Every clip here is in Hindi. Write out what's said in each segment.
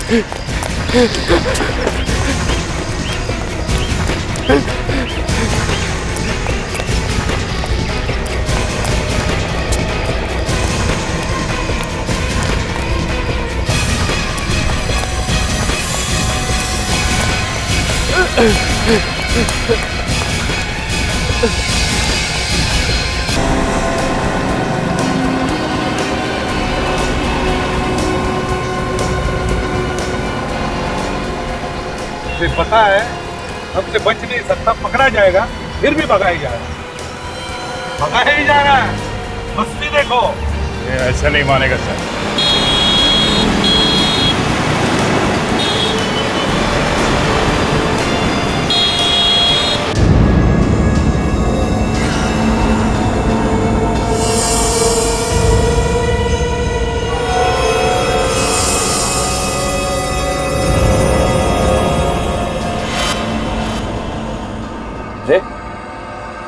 तुझे पता है हमसे बच नहीं सकता, पकड़ा जाएगा फिर भी भगाई जाएगा, भगाया ही जा रहा है। मस्ती देखो। ये ऐसा नहीं मानेगा सर।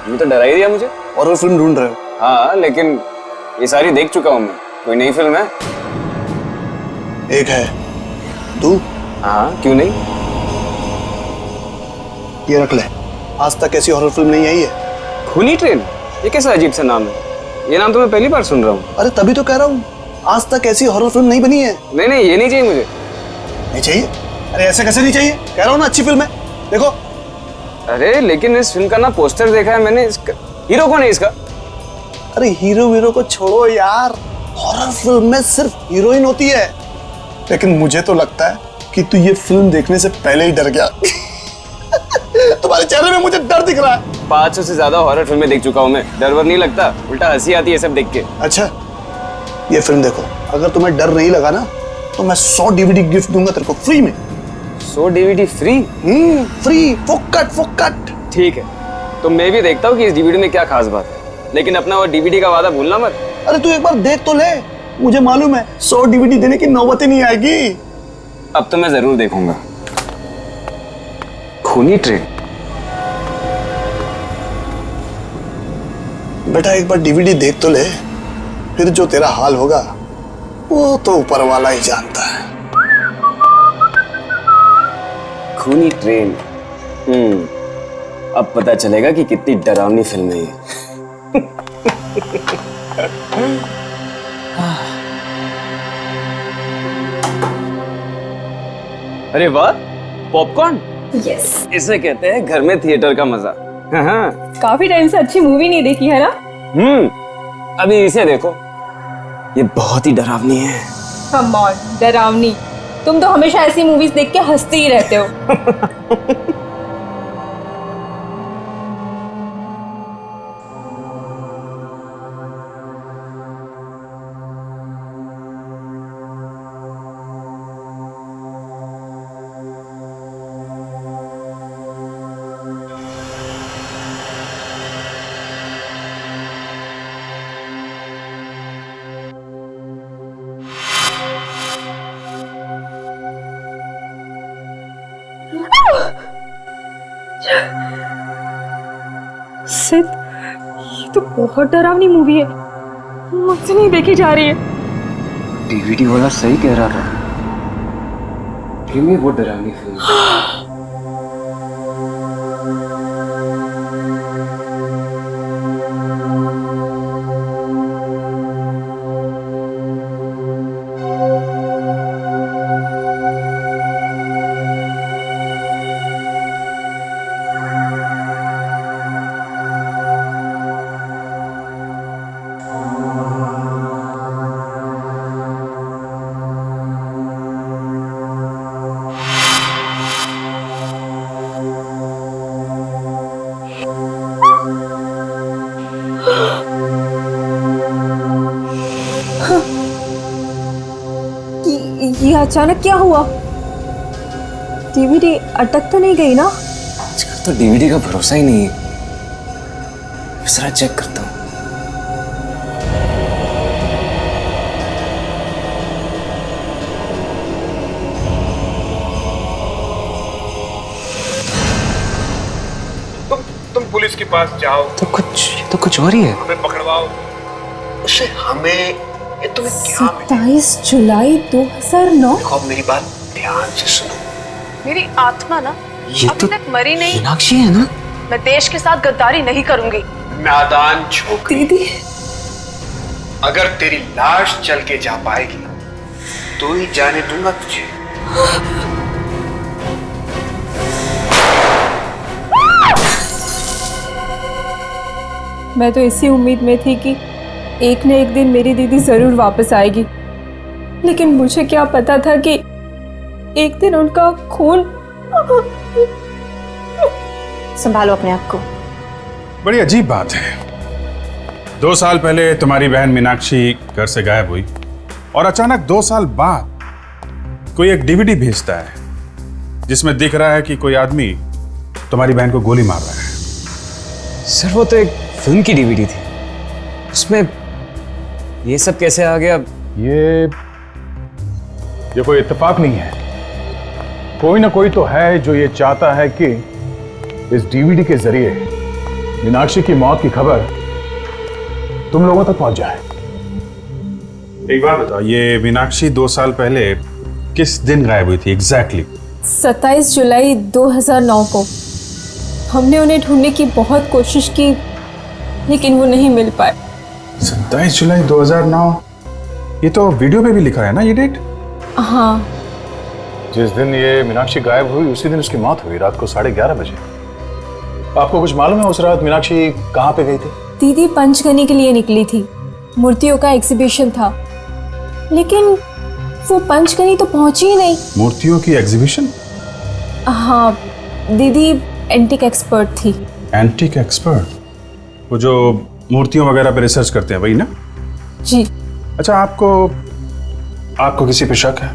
ये तो डरा ही दिया मुझे। हॉरर फिल्म ढूंढ रहे हो? हाँ, लेकिन ये सारी देख चुका हूँ मैं। कोई नई फिल्म है? एक है, तू? हाँ, क्यों नहीं? ये रख ले, आज तक ऐसी हॉरर फिल्म नहीं आई है। खूनी ट्रेन? ये कैसा अजीब सा नाम है? ये नाम तो मैं पहली बार सुन रहा हूँ। अरे तभी तो कह रहा हूँ, आज तक ऐसी हॉरर फिल्म नहीं बनी है। नहीं नहीं, ये नहीं चाहिए मुझे। नहीं चाहिए? अरे ऐसे कैसे नहीं चाहिए? कह रहा हूँ ना अच्छी फिल्म है, देखो। अरे लेकिन इस फिल्म का ना पोस्टर देखा है मैंने। इसका हीरो कौन है इसका? अरे हीरो वीरो को छोड़ो यार, हॉरर फिल्म में सिर्फ हीरोइन होती है। लेकिन मुझे तो लगता है कि तू ये फिल्म देखने से पहले ही डर गया। तुम्हारे चेहरे में मुझे डर दिख रहा है। 500 से ज्यादा हॉरर फिल्में देख चुका हूँ मैं। डर वर नहीं लगता, उल्टा हंसी आती है सब देख के। अच्छा, ये फिल्म देखो, अगर तुम्हें डर नहीं लगा ना तो मैं 100 DVD गिफ्ट दूंगा तेरे को फ्री में। 100 DVD फ्री? फ्री, फुक्कट फुक्कट। ठीक है, तो मैं भी देखता हूँ कि इस DVD में क्या खास बात है, लेकिन अपना वो DVD का वादा भूलना मत। अरे तू एक बार देख तो ले, मुझे मालूम है 100 DVD देने की नौबत ही नहीं आएगी। अब तो मैं जरूर देखूंगा। खूनी ट्रेन? बेटा एक बार DVD देख तो ले, फिर जो तेरा हाल होगा वो तो ऊपर वाला ही जानता है। खूनी ट्रेन? अब पता चलेगा कि कितनी डरावनी फिल्म है ये। अरे वाह, पॉपकॉर्न। यस, इसे कहते हैं घर में थिएटर का मजा। हाँ। काफी टाइम से अच्छी मूवी नहीं देखी है ना? अभी इसे देखो, ये बहुत ही डरावनी है। कम ऑन, डरावनी? तुम तो हमेशा ऐसी मूवीज देख के हंसते ही रहते हो। सिद्ध, ये तो बहुत डरावनी मूवी है, मुझसे नहीं देखी जा रही है। DVD वाला सही कह रहा था, फिल्म ही बहुत डरावनी फिल्म है। ये अचानक क्या हुआ? DVD अटक तो नहीं गई ना? आजकल तो DVD का भरोसा ही नहीं है। जरा चेक करता हूँ। तुम पुलिस के पास जाओ। तो कुछ और ही है। हमें पकड़वाओ। हमें ये तुम्हें क्या 27 जुलाई 2009। देखो, अब मेरी बात ध्यान से सुनो। मेरी आत्मा ना ये अभी तो तक मरी नहीं। मीनाक्षी है ना? मैं देश के साथ गद्दारी नहीं करूंगी। नादान छोकरी, दीदी अगर तेरी लाश चल के जा पाएगी तो ही जाने दूंगा तुझे। मैं तो इसी उम्मीद में थी कि एक न एक दिन मेरी दीदी जरूर वापस आएगी, लेकिन मुझे क्या पता था कि एक दिन उनका खून। संभालो अपने आप को। बड़ी अजीब बात है। 2 साल पहले तुम्हारी बहन मीनाक्षी घर से गायब हुई और अचानक 2 साल बाद कोई एक डीवीडी भेजता है जिसमें दिख रहा है कि कोई आदमी तुम्हारी बहन को गोली मार रहा है। सर वो तो एक फिल्म की डीवीडी थी, उसमें ये सब कैसे आ गया? ये कोई इत्तेफाक नहीं है। कोई ना कोई तो है जो ये चाहता है कि इस डीवीडी के जरिए मीनाक्षी की मौत की खबर तुम लोगों तक पहुंच जाए। एक बात बताओ, ये मीनाक्षी 2 साल पहले किस दिन गायब हुई थी एग्जैक्टली? 27 जुलाई 2009 को। हमने उन्हें ढूंढने की बहुत कोशिश की, लेकिन वो नहीं मिल पाए। 27 जुलाई 2009? ये तो वीडियो पे भी लिखा है ना ये डेट? हाँ, जिस दिन ये मीनाक्षी गायब हुई उसी दिन उसकी मौत हुई, रात को 11:30 बजे। आपको कुछ मालूम है उस रात मीनाक्षी कहाँ पे गई थी? दीदी पंचगनी के लिए निकली थी, मूर्तियों का एग्जीबिशन था, लेकिन वो पंचगनी तो पहुंची ही नहीं। मूर्तियों की एग्जीबिशन? हाँ, दीदी एंटिक एक्सपर्ट थी। Antique expert? वो जो मूर्तियों वगैरह पे रिसर्च करते हैं वही ना? जी। अच्छा, आपको किसी पे शक है?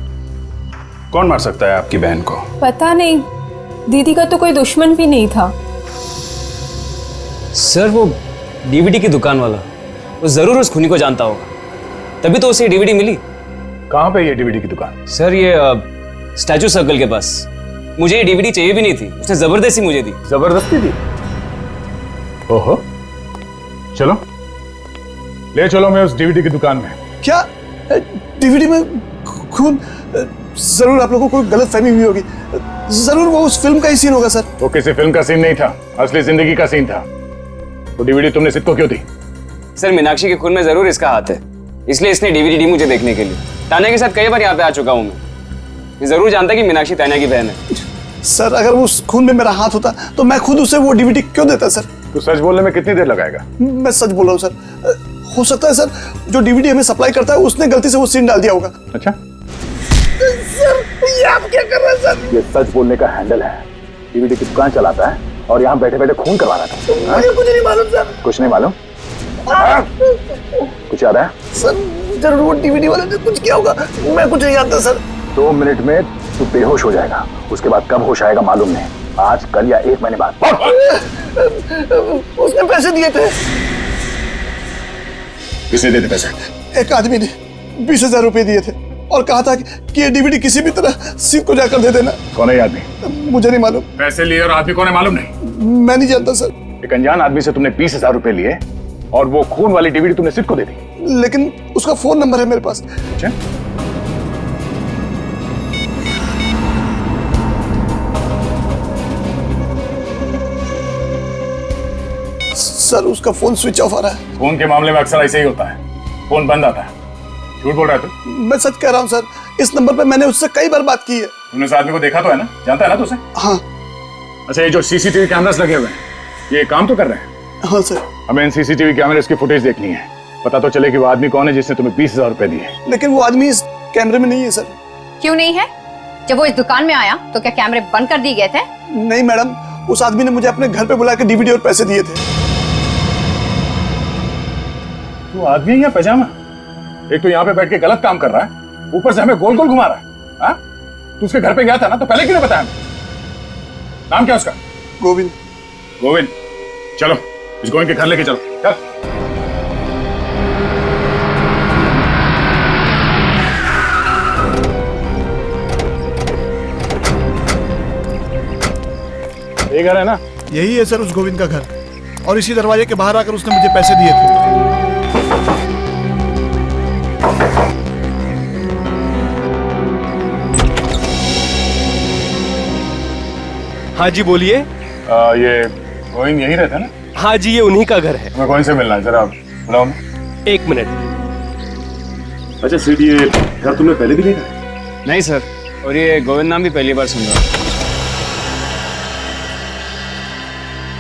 कौन मार सकता है आपकी बहन को? पता नहीं, दीदी का तो कोई दुश्मन भी नहीं था। सर वो डीवीडी की दुकान वाला, वो जरूर उस खूनी को जानता होगा, तभी तो उसे डीवीडी मिली। कहाँ पे ये डीवीडी की दुकान? सर ये स्टैचू सर्कल के पास। मुझे ये डीवीडी चाहिए भी नहीं थी, उसने जबरदस्ती मुझे दी। जबरदस्ती दी? ओहो, चलो ले चलो मैं उस डीवीडी की दुकान में। क्या डीवीडी में खून? जरूर आप लोगों को कोई गलत फहमी हुई होगी। जरूर वो उस फिल्म का ही सीन होगा सर। वो किसी फिल्म का सीन नहीं था, असली जिंदगी का सीन था। तो डीवीडी तुमने सिद्ध को क्यों दी? सर मीनाक्षी के खून में जरूर इसका हाथ है, इसलिए इसने डीवीडी दी मुझे देखने के लिए। तान्या के साथ कई बार यहाँ पे आ चुका हूँ मैं, ये जरूर जानता कि मीनाक्षी तान्या की बहन है। सर अगर उस खून में मेरा हाथ होता तो मैं खुद उसे वो डीवीडी क्यों देता सर? तो सच बोलने में कितनी देर लगाएगा? मैं सच बोल रहा हूँ सर। हो सकता है सर जो डीवीडी हमें सप्लाई करता है उसने गलती से वो सीन डाल दिया होगा। अच्छा, सर ये आप क्या कर रहे हैं सर? ये सच बोलने का हैंडल है। डीवीडी की दुकान चलाता है और यहाँ बैठे बैठे खून करवा रहा था। मुझे कुछ नहीं मालूम सर। कुछ नहीं मालूम? कुछ याद है? सर जरूर वो डीवीडी वाले ने कुछ किया होगा, मैं कुछ नहीं जानता सर। 2 मिनट में तू बेहोश हो जाएगा, उसके बाद कब होश आएगा मालूम नहीं, आज कल या 1 महीने बाद। उसने पैसे दिए थे। किसने दिए थे पैसे? एक आदमी ने 20,000 रुपए दिए थे और कहा था कि ये डीवीडी किसी भी तरह सिद्ध को जाकर दे देना। कौन है ये आदमी? मुझे नहीं मालूम। पैसे लिए और आदमी कौन है मालूम नहीं? मैं नहीं जानता सर। एक अनजान आदमी से तुमने 20,000 रुपए लिए और वो खून वाली डीवीडी तुमने सिद्ध को दे दी। लेकिन उसका फोन नंबर है मेरे पास। अच्छा, सर उसका फोन स्विच ऑफ आ रहा है। फोन के मामले में अक्सर ऐसे ही होता है, फोन बंद आता है। झूठ बोल रहा है तू? मैं सच कह रहा हूँ सर, इस नंबर पे मैंने उससे कई बार बात की है। तुमने इस आदमी को देखा तो है ना? जानता है ना तू उसे? हाँ अच्छा, ये जो सीसीटीवी कैमरास लगे हुए हैं ये काम तो कर रहे हैं? हाँ सर। हमें इन सीसीटीवी कैमरास की फुटेज देखनी है, पता तो चले कि वो आदमी कौन है जिसने तुम्हें 20,000 रुपए दिए। लेकिन वो आदमी इस कैमरे में नहीं है सर। क्यों नहीं है? जब वो इस दुकान में आया तो क्या कैमरे बंद कर दिए गए थे? नहीं मैडम, उस आदमी ने मुझे अपने घर पे बुला के डीवीडी और पैसे दिए थे। तू आदमी है या पैजामा? एक तो यहाँ पे बैठ के गलत काम कर रहा है, ऊपर से हमें गोल गोल घुमा रहा है। हाँ? तू उसके घर पे गया था ना, तो पहले क्यों नहीं बताया? नाम क्या उसका? गोविंद। गोविंद, चलो इस गोविंद के घर लेके चलो। चल। ये घर है ना? यही है सर उस गोविंद का घर, और इसी दरवाजे के बाहर आकर उसने मुझे पैसे दिए थे। हाँ जी बोलिए। ये गोविंद यहीं रहता है ना? हाँ जी, ये उन्हीं का घर है। हमें गोविंद से मिलना है, जरा आप बुलाओ। 1 मिनट। अच्छा सीट, ये घर तुमने पहले भी देखा है? नहीं सर, और ये गोविंद नाम भी पहली बार सुन रहा हूँ।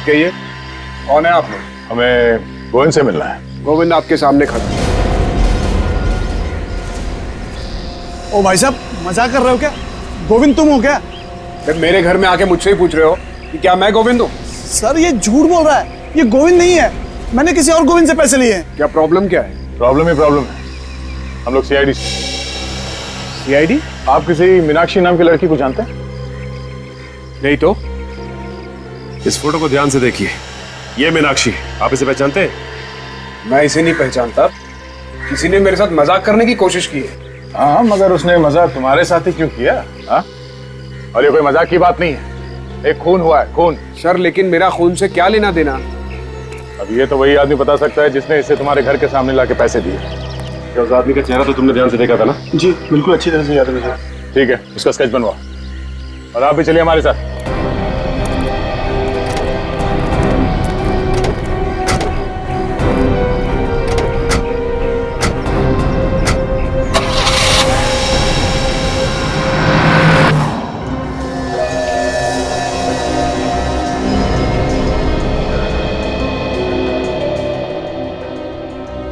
क्या ये कौन है आप लोग? हमें गोविंद से मिलना है। गोविंद आपके सामने खड़ा। ओ भाई साहब, मजाक कर रहे हो क्या? गोविंद तुम हो क्या? फिर मेरे घर में आके मुझसे ही पूछ रहे हो कि क्या मैं गोविंद हूँ? सर ये झूठ बोल रहा है, ये गोविंद नहीं है। मैंने किसी और गोविंद से पैसे लिए हैं। क्या प्रॉब्लम क्या है? प्रॉब्लम ही प्रॉब्लम है। हम लोग सीआईडी। सीआईडी? आप किसी मीनाक्षी नाम की लड़की को जानते हैं? नहीं तो। इस फोटो को ध्यान से देखिए, ये मीनाक्षी, आप इसे पहचानते हैं? मैं इसे नहीं पहचानता। किसी ने मेरे साथ मजाक करने की कोशिश की है। हाँ, मगर उसने मजाक तुम्हारे साथ ही क्यों किया? हाँ? और ये कोई मजाक की बात नहीं है, एक खून हुआ है, खून। सर लेकिन मेरा खून से क्या लेना देना? अब ये तो वही आदमी बता सकता है जिसने इसे तुम्हारे घर के सामने लाके पैसे दिए। क्या उस आदमी का चेहरा तो तुमने ध्यान से देखा था ना? जी बिल्कुल, अच्छी तरह से याद है मुझे। ठीक है, उसका स्केच बनवाओ और आप भी चलिए हमारे साथ।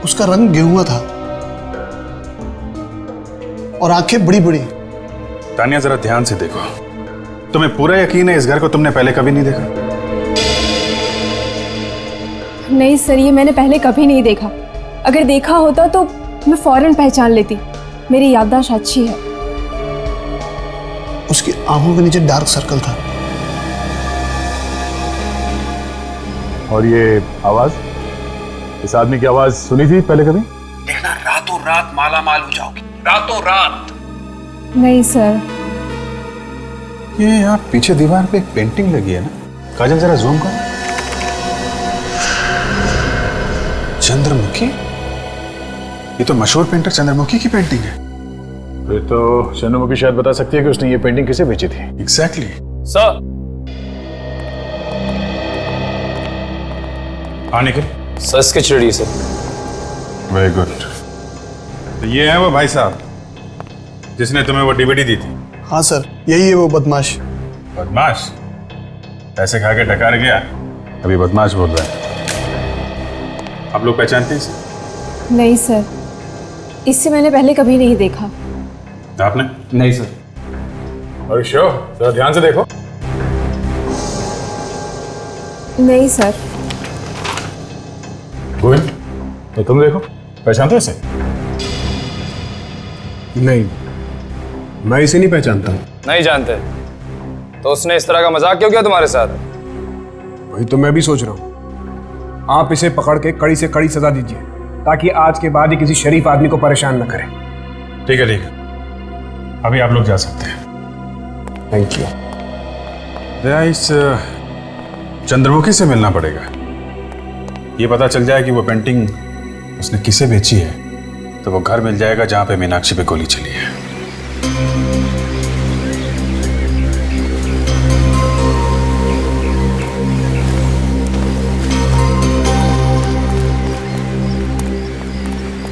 उसका रंग गेहुआ था और आंखें बड़ी बड़ी। तानिया जरा ध्यान से देखो, तुम्हें पूरा यकीन है इस घर को तुमने पहले कभी नहीं देखा? नहीं सर, ये मैंने पहले कभी नहीं देखा। अगर देखा होता तो मैं फौरन पहचान लेती। मेरी याददाश्त अच्छी है। उसकी आंखों के नीचे डार्क सर्कल था। और ये आवाज, इस आदमी की आवाज सुनी थी पहले कभी? देखना रातों रात माला माल हो जाओगी, रातों रात। नहीं सर। ये यहाँ पीछे दीवार पे एक पेंटिंग लगी है ना? काजल जरा जूम करो। चंद्रमुखी? ये तो मशहूर पेंटर चंद्रमुखी की पेंटिंग है। फिर तो चंद्रमुखी शायद बता सकती है कि उसने ये पेंटिंग किसे बेची थी। एग्जैक्टली। सर आने के sir sketch ready sir. Very good. तो ये है वो भाई साहब जिसने तुम्हें वो डीवीडी दी थी? हाँ सर, यही है वो बदमाश। बदमाश? पैसे खा के डकार गया, अभी बदमाश बोल रहा है। आप लोग पहचानते हैं इसे? नहीं सर, इससे मैंने पहले कभी नहीं देखा। आपने? नहीं सर। और श्योर, जरा ध्यान से देखो। नहीं सर। गोविंद, तो तुम देखो, पहचानते हो इसे? नहीं, मैं इसे नहीं पहचानता। नहीं जानते? तो उसने इस तरह का मजाक क्यों किया तुम्हारे साथ? वही तो मैं भी सोच रहा हूँ। आप इसे पकड़ के कड़ी से कड़ी सजा दीजिए ताकि आज के बाद ही किसी शरीफ आदमी को परेशान न करे। ठीक है ठीक है, अभी आप लोग जा सकते हैं। Thank you. दया, इस चंद्रमुखी से मिलना पड़ेगा। ये पता चल जाए कि वो पेंटिंग उसने किसे बेची है तो वो घर मिल जाएगा जहां पे मीनाक्षी पे गोली चली है।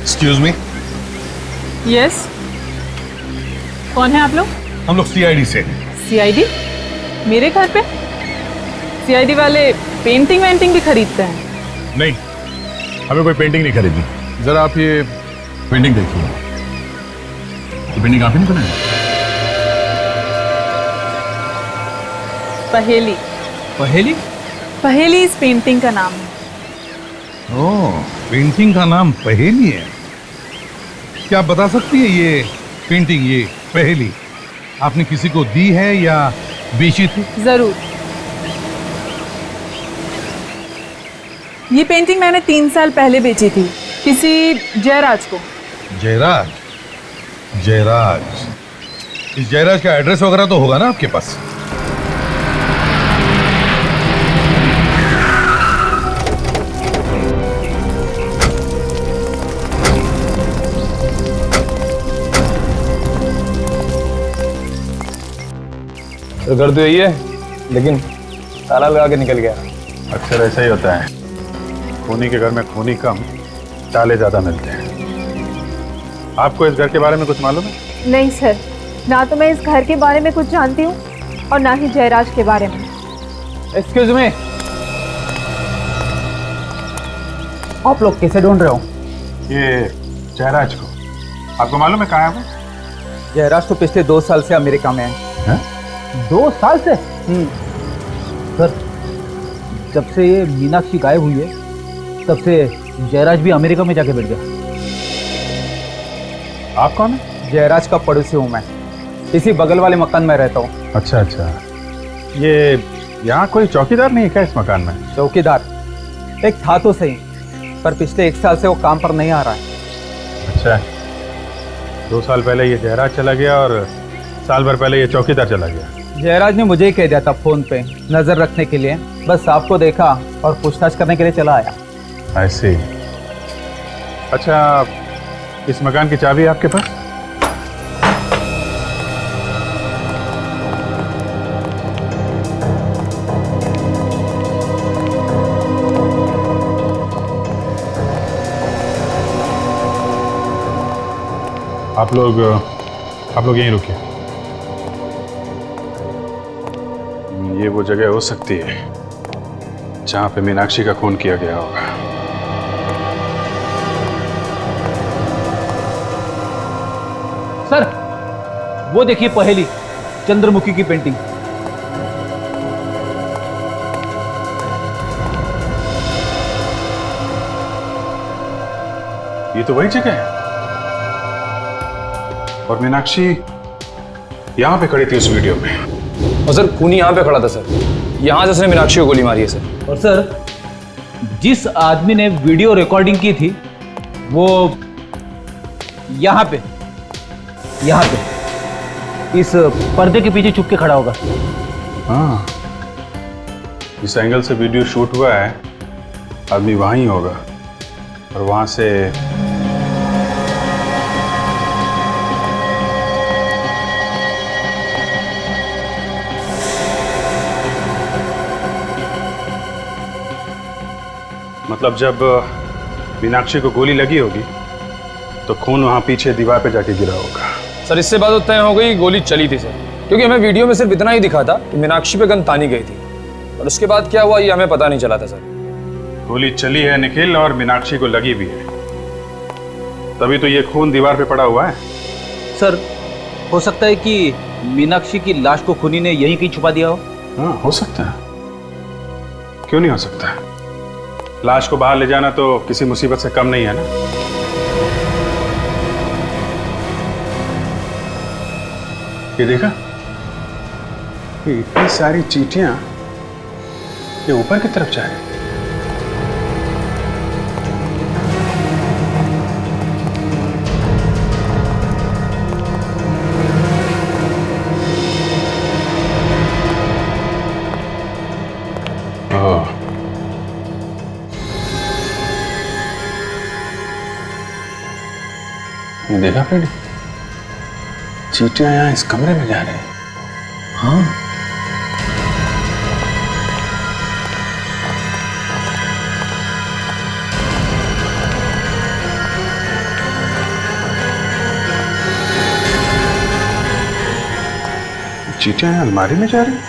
Excuse me. यस, कौन है आप लोग? हम लोग सीआईडी से। सीआईडी? मेरे घर पे? सीआईडी वाले पेंटिंग वेंटिंग भी खरीदते हैं? नहीं, हमें कोई पेंटिंग नहीं खरीदनी। जरा आप ये पेंटिंग देखिए। ये पेंटिंग आप ही ने बनाई? पहेली। पहेली? पहेली इस पेंटिंग का नाम है। ओह, पेंटिंग का नाम पहेली है। क्या आप बता सकती है ये पेंटिंग, ये पहेली आपने किसी को दी है या बेची थी? जरूर। ये पेंटिंग मैंने 3 साल पहले बेची थी किसी जयराज को। जयराज? जयराज, इस जयराज का एड्रेस वगैरह तो होगा ना आपके पास? तो घर तो यही है लेकिन ताला लगा के निकल गया। अक्सर ऐसा ही होता है, खूनी के घर में खूनी कम, ताले ज्यादा मिलते हैं। आपको इस घर के बारे में कुछ मालूम है? नहीं सर, ना तो मैं इस घर के बारे में कुछ जानती हूँ और ना ही जयराज के बारे में। एक्सक्यूज मी, आप लोग कैसे ढूंढ रहे हो? ये जयराज को आपको मालूम है कहाँ है वो? जयराज तो पिछले 2 साल से अमेरिका में है। हैं? 2 साल से? सर, जब से ये मीनाक्षी गायब हुई है तब से जयराज भी अमेरिका में जाके बैठ गया। आप कौन है? जयराज का पड़ोसी हूँ मैं, इसी बगल वाले मकान में रहता हूँ। अच्छा अच्छा, ये यहाँ कोई चौकीदार नहीं है क्या इस मकान में? चौकीदार एक था तो सही, पर पिछले 1 साल से वो काम पर नहीं आ रहा है। अच्छा, 2 साल पहले ये जयराज चला गया और साल भर पहले ये चौकीदार चला गया। जयराज ने मुझे ही कह दिया था फोन पे नजर रखने के लिए, बस आपको देखा और पूछताछ करने के लिए चला आया। ऐसे। अच्छा, इस मकान की चाबी है आपके पास? आप लोग यहीं रुकिए। ये वो जगह हो सकती है जहां पे मीनाक्षी का खून किया गया होगा। सर, वो देखिए पहेली, चंद्रमुखी की पेंटिंग। ये तो वही जगह है। और मीनाक्षी यहां पे खड़ी थी उस वीडियो में। और सर, खूनी यहाँ पे खड़ा था सर, यहाँ से उसने मीनाक्षी को गोली मारी है सर। और सर, जिस आदमी ने वीडियो रिकॉर्डिंग की थी वो यहाँ पे इस पर्दे के पीछे छुप के खड़ा होगा। हाँ, इस एंगल से वीडियो शूट हुआ है, आदमी वहां ही होगा और वहां से मतलब जब मीनाक्षी को गोली लगी होगी तो खून वहां पीछे दीवार पे जाके गिरा होगा। सर, इससे बात तो तय हो गई गोली चली थी सर, क्योंकि हमें वीडियो में सिर्फ इतना ही दिखा था कि मीनाक्षी पे गन तानी गई थी और उसके बाद क्या हुआ ये हमें पता नहीं चला था सर। गोली चली है निखिल और मीनाक्षी को लगी भी है, तभी तो ये खून दीवार पे पड़ा हुआ है। सर, हो सकता है कि मीनाक्षी की लाश को खूनी ने यहीं कहीं छुपा दिया हो। हाँ, हो सकता है, क्यों नहीं हो सकता है। लाश को बाहर ले जाना तो किसी मुसीबत से कम नहीं है ना। ये देखा, ये इतनी सारी चींटियां ये ऊपर की तरफ जा रही हैं। ये देखा फ्रेंड, चींटियां यहाँ इस कमरे में जा रहे हैं। हाँ, चींटियां यहाँ अलमारी में जा रही हैं।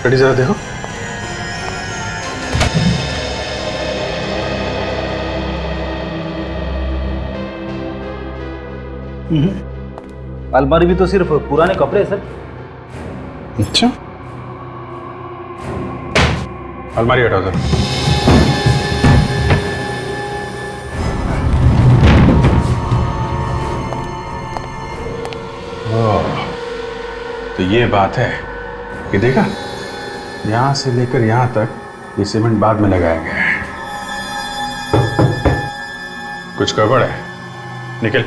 फ्रेंड जरा देखो। अलमारी भी तो सिर्फ पुराने कपड़े सर। अच्छा, अलमारी हटाओ सर। तो ये बात है कि देखा, यहां से लेकर यहां तक ये सीमेंट बाद में लगाया गया है। कुछ गड़बड़ है निखिल,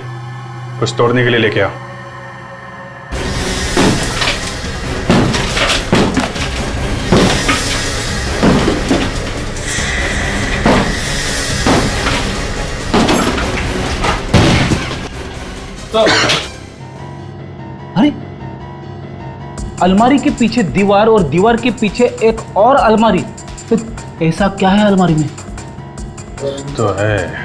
कुछ तोड़ने के लिए लेके आओ। अरे अलमारी के पीछे दीवार और दीवार के पीछे एक और अलमारी, तो ऐसा क्या है अलमारी में? तो है।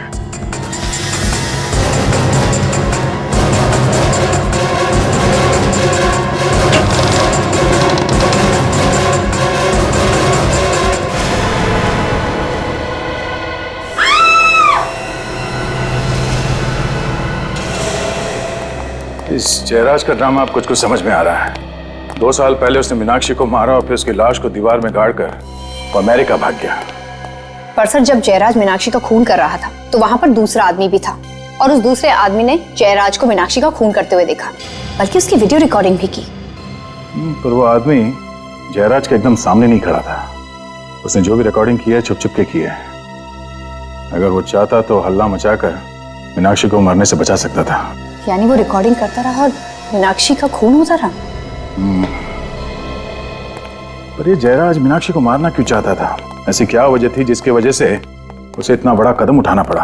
इस जयराज का ड्रामा अब कुछ कुछ समझ में आ रहा है। 2 साल पहले उसने मीनाक्षी को मारा और फिर उसकी लाश को दीवार में गाड़कर वो अमेरिका भाग गया। पर सर, जब जयराज मीनाक्षी का खून कर रहा था तो वहां पर दूसरा आदमी भी था और उस दूसरे आदमी ने जयराज को मीनाक्षी का खून करते हुए देखा, बल्कि उसकी वीडियो रिकॉर्डिंग भी की। पर वो आदमी जयराज के एकदम सामने नहीं खड़ा था। उसने जो भी रिकॉर्डिंग की है छुप छुप के की है। अगर वो चाहता तो हल्ला मचाकर मीनाक्षी को मरने से बचा सकता था। यानी वो रिकॉर्डिंग करता रहा और मीनाक्षी का खून होता रहा। पर ये जयराज मीनाक्षी को मारना क्यों चाहता था? ऐसी क्या वजह थी जिसकी वजह से उसे इतना बड़ा कदम उठाना पड़ा?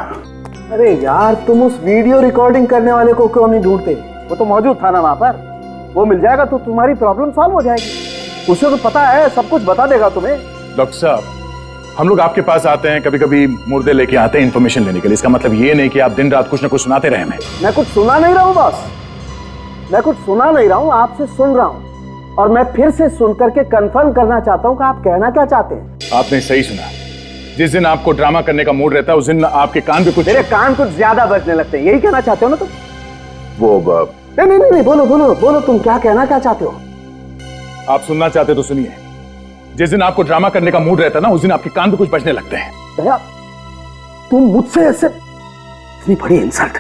अरे यार, तुम उस वीडियो रिकॉर्डिंग करने वाले को क्यों नहीं ढूंढते? वो तो मौजूद था ना वहां पर। वो मिल जाएगा तो तुम्हारी प्रॉब्लम सॉल्व हो जाएगी। उसे तो पता है, सब कुछ बता देगा तुम्हें। डॉक्टर साहब, हम लोग आपके पास आते हैं, कभी कभी मुर्दे लेके आते हैं इन्फॉर्मेशन लेने के लिए। इसका मतलब ये नहीं कि आप दिन रात कुछ ना कुछ सुनाते रहे हमें। मैं कुछ सुना नहीं रहा हूँ बॉस, मैं कुछ सुना नहीं रहा हूँ, आपसे सुन रहा हूँ। और मैं फिर से सुन करके कंफर्म करना चाहता हूँ कि आप कहना क्या चाहते हैं। आपने सही सुना। जिस दिन आपको ड्रामा करने का मूड रहता है उस दिन आपके कान पे कुछ, मेरे कान कुछ ज्यादा बजने लगते हैं। यही कहना चाहते हो ना तुम? वो नहीं, बोलो बोलो बोलो, तुम क्या कहना क्या चाहते हो? आप सुनना चाहते तो सुनिए। जिस दिन आपको ड्रामा करने का मूड रहता है ना, उस दिन आपके कान पे कुछ बजने लगते हैं। दया, तुम मुझसे ऐसे, इतनी बड़ी इंसल्ट।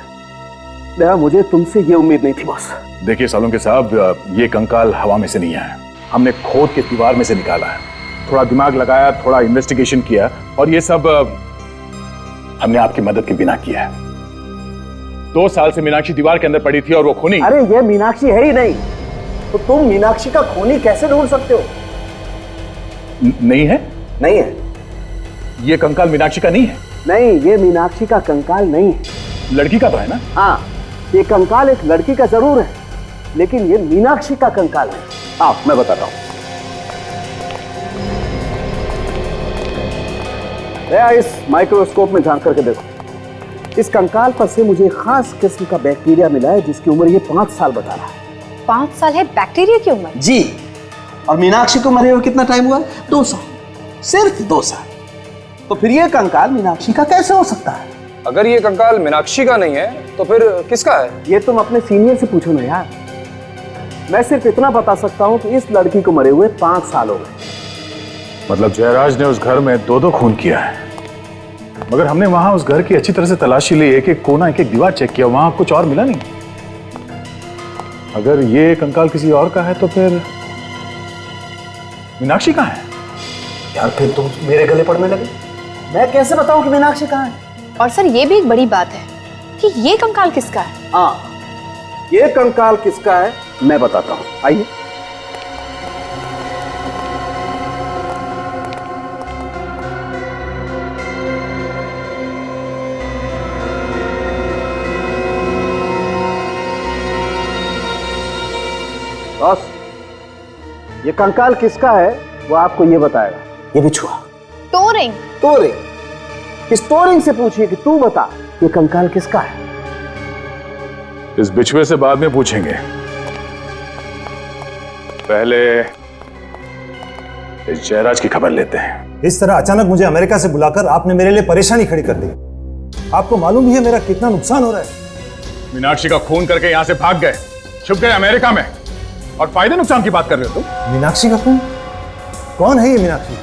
दया, मुझे तुमसे ये उम्मीद नहीं थी बॉस। देखिए सालुंके साहब, ये कंकाल हवा में से नहीं आया, हमने खोद के दीवार में से निकाला है। थोड़ा दिमाग लगाया, थोड़ा इन्वेस्टिगेशन किया, और ये सब हमने आपकी मदद के बिना किया है। 2 साल से मीनाक्षी दीवार के अंदर पड़ी थी और वो खूनी। अरे ये मीनाक्षी है ही नहीं, तो तुम मीनाक्षी का खूनी कैसे ढूंढ सकते हो? नहीं है? नहीं है। ये कंकाल मीनाक्षी का नहीं है? नहीं, ये मीनाक्षी का कंकाल नहीं है। लड़की का तो है ना? हाँ, ये कंकाल एक लड़की का जरूर है, लेकिन ये मीनाक्षी का कंकाल है। आप, मैं बताता हूं। इस माइक्रोस्कोप में झांक करके देखो। इस कंकाल पर से मुझे खास किस्म का बैक्टीरिया मिला है जिसकी उम्र ये 5 साल बता रहा है। 5 साल है बैक्टीरिया की उम्र? जी। और मीनाक्षी को मरे हुए कितना टाइम हुआ? 2 साल, सिर्फ 2 साल। तो फिर ये कंकाल मीनाक्षी का कैसे हो सकता है? अगर ये कंकाल मीनाक्षी का नहीं है तो फिर किसका है? ये तुम अपने सीनियर से पूछो ना यार। मैं सिर्फ इतना बता सकता हूँ कि इस लड़की को मरे हुए 5 साल हो गए। मतलब जयराज ने उस घर में 2-2 खून किया है, मगर हमने वहां उस घर की अच्छी तरह से तलाशी ली, एक एक कोना, एक एक दीवार चेक किया, वहां कुछ और मिला नहीं। अगर ये कंकाल किसी और का है तो फिर मीनाक्षी कहाँ है? यार फिर तुम मेरे गले पड़ने लगे। मैं कैसे बताऊं कि मीनाक्षी कहाँ है? और सर, ये भी एक बड़ी बात है कि ये कंकाल किसका है? हाँ, ये कंकाल किसका है मैं बताता हूं, आइए। बॉस, ये कंकाल किसका है वो आपको ये बताएगा। ये बिछुआ तोरिंग। इस तोरिंग से पूछिए कि तू बता ये कंकाल किसका है। इस बिछुए से बाद में पूछेंगे, पहले इस जयराज की खबर लेते हैं। इस तरह अचानक मुझे अमेरिका से बुलाकर आपने मेरे लिए परेशानी खड़ी कर दी। आपको मालूम ही है मेरा कितना नुकसान हो रहा है। मीनाक्षी का खून करके यहां से भाग गए, छुप गए अमेरिका में, और फायदे नुकसान की बात कर रहे हो तुम? मीनाक्षी का खून? कौन है ये मीनाक्षी?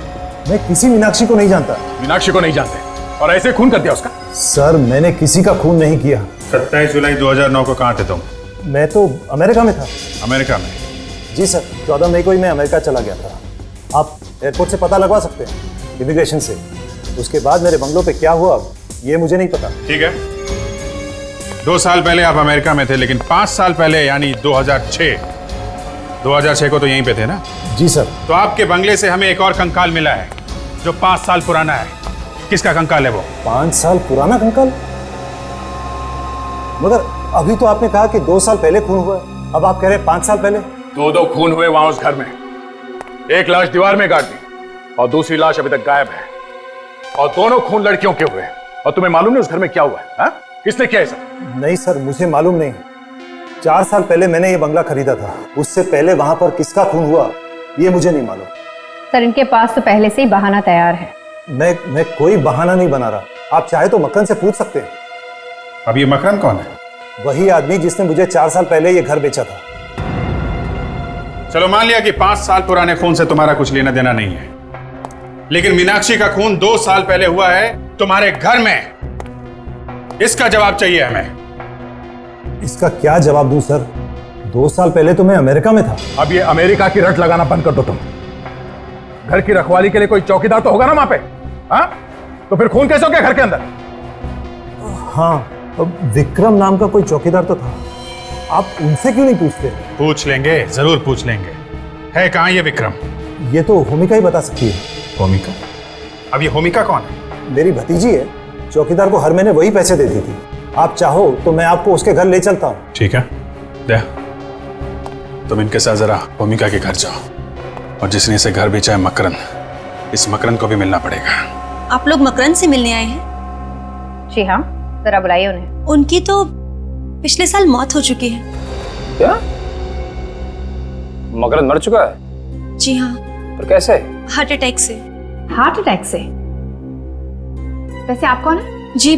मैं किसी मीनाक्षी को नहीं जानता। मीनाक्षी को नहीं जानते और ऐसे खून कर दिया उसका? सर, मैंने किसी का खून नहीं किया। 27 जुलाई 2009 को कहाँ थे तुम? मैं तो अमेरिका में था। अमेरिका में? जी सर, 14 मई को ही मैं अमेरिका चला गया था। आप एयरपोर्ट से पता लगवा सकते हैं, इमिग्रेशन से। उसके बाद मेरे बंगलों पे क्या हुआ ये मुझे नहीं पता। ठीक है, 2 साल पहले आप अमेरिका में थे, लेकिन 5 साल पहले यानी 2006 को तो यहीं पे थे ना? जी सर। तो आपके बंगले से हमें एक और कंकाल मिला है जो 5 साल पुराना है। किसका कंकाल है वो? 5 साल पुराना कंकाल? मगर अभी तो आपने कहा कि 2 साल पहले खून हुआ है, अब आप कह रहे हैं 5 साल पहले। दो खून हुए वहां उस घर में। एक लाश दीवार में गाड़ दी और दूसरी लाश अभी तक गायब है, और दोनों खून लड़कियों के हुए। और तुम्हें मालूम नहीं उस घर में क्या हुआ है? हा? किसने किया ऐसा? नहीं सर, मुझे मालूम नहीं। 4 साल पहले मैंने ये बंगला खरीदा था। उससे पहले वहां पर किसका खून हुआ ये मुझे नहीं मालूम। सर, इनके पास तो पहले से ही बहाना तैयार है। मैं कोई बहाना नहीं बना रहा। आप चाहे तो मकरन से पूछ सकते हैं। अब ये मकरन कौन है? वही आदमी जिसने मुझे 4 साल पहले ये घर बेचा था। चलो मान लिया कि 5 साल पुराने खून से तुम्हारा कुछ लेना देना नहीं है, लेकिन मीनाक्षी का खून 2 साल पहले हुआ है तुम्हारे घर में। इसका जवाब चाहिए हमें। इसका क्या जवाब दूं सर? 2 साल पहले तो मैं अमेरिका में था। अब ये अमेरिका की रट लगाना बंद कर दो तुम। घर की रखवाली के लिए कोई चौकीदार तो होगा ना वहां पे? हाँ, तो फिर खून कैसे हो गया घर के अंदर? हाँ, विक्रम नाम का कोई चौकीदार तो था। आप उनसे क्यों नहीं पूछते? पूछ लेंगे, जरूर पूछ लेंगे। है कहाँ ये विक्रम? ये तो होमिका ही बता सकती है। होमिका? अब ये होमिका कौन है? मेरी भतीजी है। चौकीदार को हर महीने वही पैसे देती थी। आप चाहो तो मैं आपको उसके घर ले चलता हूँ। ठीक है, दे। तुम इनके साथ जरा होमिका के घर जाओ, और जिसने इसे घर बेचा है मकरन, इस मकरन को भी मिलना पड़ेगा। आप लोग मकरन से मिलने आए हैं? जी हाँ, जरा बुलाइए उन्हें। उनकी तो पिछले साल मौत हो चुकी है। क्या? मकरन मर चुका है? जी हाँ। पर कैसे? हार्ट अटैक से। हार्ट अटैक से? वैसे आप कौन है? जी,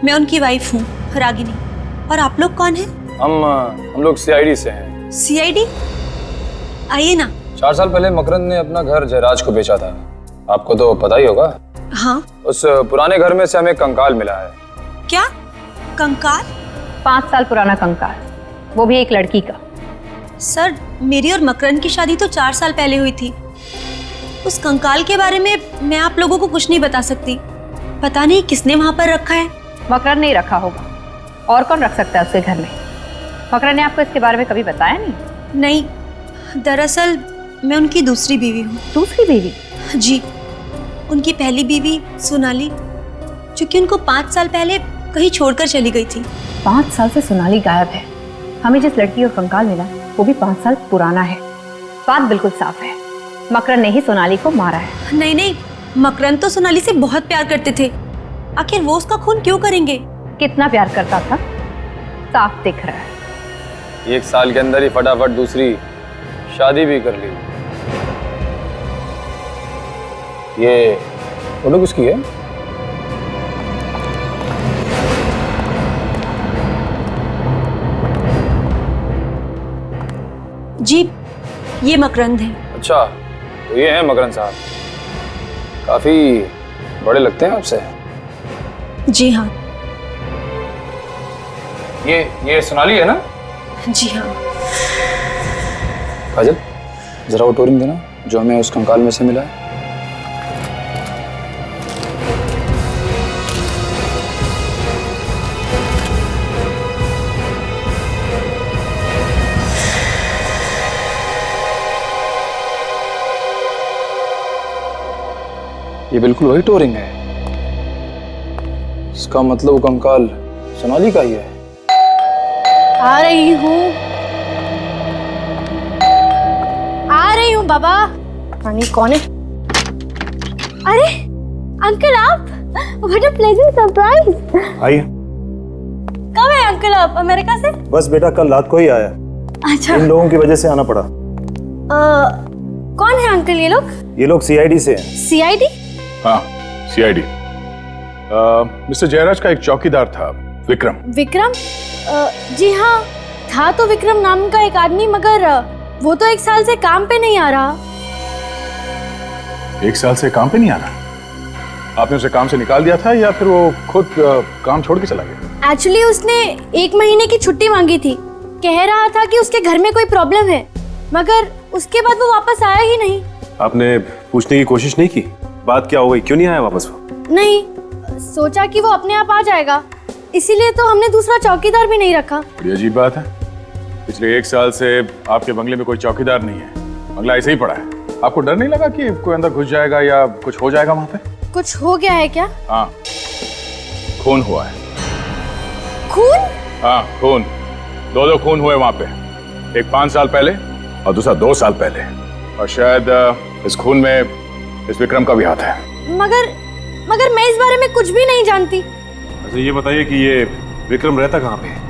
मैं उनकी वाइफ हूँ, रागिनी। और आप लोग कौन हैं? हम लोग सीआईडी से हैं। सीआईडी? आइए ना। 4 साल पहले मकरन ने अपना घर जयराज को बेचा था, आपको तो पता ही होगा। हाँ। उस पुराने घर में से हमें कंकाल मिला है। क्या कंकाल? 5 साल पुराना कंकाल, वो भी एक लड़की का। सर, मेरी और मकरन की शादी तो 4 साल पहले हुई थी। उस कंकाल के बारे में मैं आप लोगों को कुछ नहीं बता सकती। पता नहीं किसने वहां पर रखा है। मकरन नहीं रखा होगा, और कौन रख सकता है उसके घर में? मकरन ने आपको इसके बारे में कभी बताया नहीं? नहीं, दरअसल मैं उनकी दूसरी बीवी हूँ। दूसरी बीवी? जी, उनकी पहली बीवी सोनाली, जो कि उनको 5 साल पहले कहीं छोड़कर चली गई थी। 5 साल से सोनाली गायब है। हमें जिस लड़की और कंकाल मिला वो भी 5 साल पुराना है। बात बिल्कुल साफ है, मकरन ने ही सोनाली को मारा है। नहीं नहीं, मकरन तो सोनाली से बहुत प्यार करते थे। आखिर वो उसका खून क्यों करेंगे? कितना प्यार करता था साफ दिख रहा है। 1 साल के अंदर ही फटाफट दूसरी शादी भी कर ली। ये फोटो किसकी है? जी, ये मकरंद है। अच्छा, तो ये है मकरन साहब। काफी बड़े लगते हैं आपसे। जी हाँ। ये सोनाली है ना? जी हाँ। काजल, जरा वो टोरिंग देना जो हमें उस कंकाल में से मिला है। ये बिल्कुल वही टोरिंग है। इसका मतलब वो कंकाल सोनाली का ही है। आ रही हूँ बाबा। रानी कौन है? अरे अंकल, आप! What a pleasant surprise. आइए। कब है अंकल आप अमेरिका से? बस बेटा कल रात को ही आया। अच्छा। इन लोगों की वजह से आना पड़ा। कौन है अंकल ये लोग? ये लोग सीआईडी से हैं। सीआईडी? हाँ, सीआईडी। मिस्टर जयराज का एक चौकीदार था, विक्रम। विक्रम? जी हाँ, था तो विक्रम नाम का एक आदमी, मगर वो तो 1 साल से काम पे नहीं आ रहा। 1 साल से काम पे नहीं आ रहा? आपने उसे काम से निकाल दिया था या फिर वो खुद काम छोड़ के चला गया? एक्चुअली उसने 1 महीने की छुट्टी मांगी थी। कह रहा था कि उसके घर में कोई प्रॉब्लम है, मगर उसके बाद वो वापस आया ही नहीं। आपने पूछने की कोशिश नहीं की बात क्या हो गई, क्यों नहीं आया वापस वो? नहीं, सोचा कि वो अपने आप आ जाएगा, इसीलिए तो हमने दूसरा चौकीदार भी नहीं रखा। बड़ी अजीब बात है। पिछले 1 साल से आपके बंगले में कोई चौकीदार नहीं है, बंगला ऐसे ही पड़ा है। आपको डर नहीं लगा कि कोई अंदर घुस जाएगा या कुछ हो जाएगा वहां पे? कुछ हो गया है क्या? हाँ, खून हुआ है। खून? हाँ, खून। 2 खून हुए वहां पे। एक 5 साल पहले और दूसरा 2 साल पहले। और शायद इस खून में इस विक्रम का भी हाथ है। मगर मैं इस बारे में कुछ भी नहीं जानती। अच्छा ये बताइए कि ये विक्रम रहता कहाँ पे है?